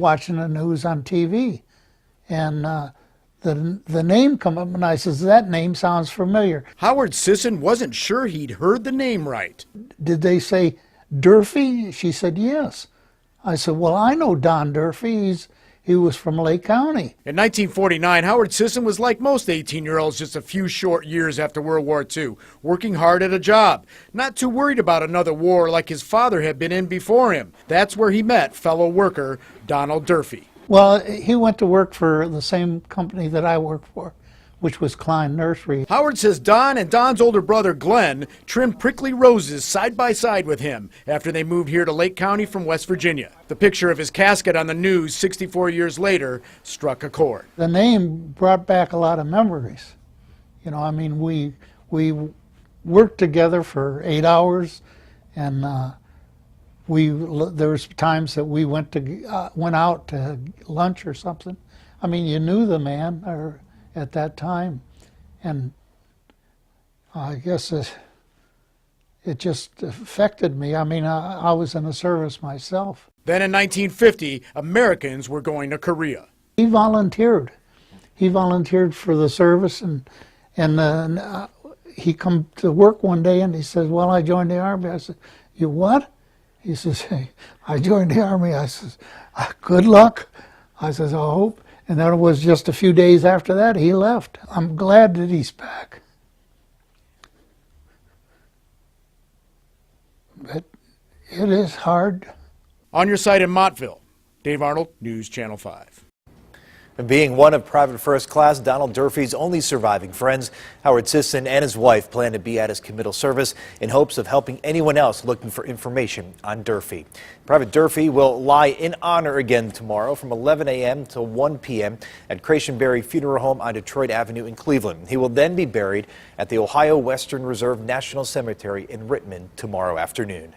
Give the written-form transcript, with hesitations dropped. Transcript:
watching the news on TV, and the name come up, and I says, that name sounds familiar. Howard Sisson wasn't sure he'd heard the name right. Did they say Durfee? She said, yes. I said, well, I know Don Durfee. He was from Lake County. In 1949, Howard Sisson was like most 18-year-olds just a few short years after World War II, working hard at a job, not too worried about another war like his father had been in before him. That's where he met fellow worker Donald Durfee. Well, he went to work for the same company that I worked for, which was Klein Nursery. Howard says Don and Don's older brother Glenn trimmed prickly roses side by side with him after they moved here to Lake County from West Virginia. The picture of his casket on the news 64 years later struck a chord. The name brought back a lot of memories. You know, I mean, we worked together for 8 hours, and there was times that we went out to lunch or something. I mean, you knew the man at that time, and I guess it just affected me. I mean, I was in the service myself. Then in 1950, Americans were going to Korea. He volunteered. He volunteered for the service, and he come to work one day and he says, well, I joined the Army. I said, you what? He says, hey, I joined the Army. I says, good luck. I says, I hope. And then it was just a few days after that he left. I'm glad that he's back. But it is hard. On your site in Montville, Dave Arnold, News Channel 5. Being one of Private First Class Donald Durfee's only surviving friends, Howard Sisson and his wife plan to be at his committal service in hopes of helping anyone else looking for information on Durfee. Private Durfee will lie in honor again tomorrow from 11 a.m. to 1 p.m. at Creationberry Funeral Home on Detroit Avenue in Cleveland. He will then be buried at the Ohio Western Reserve National Cemetery in Rittman tomorrow afternoon.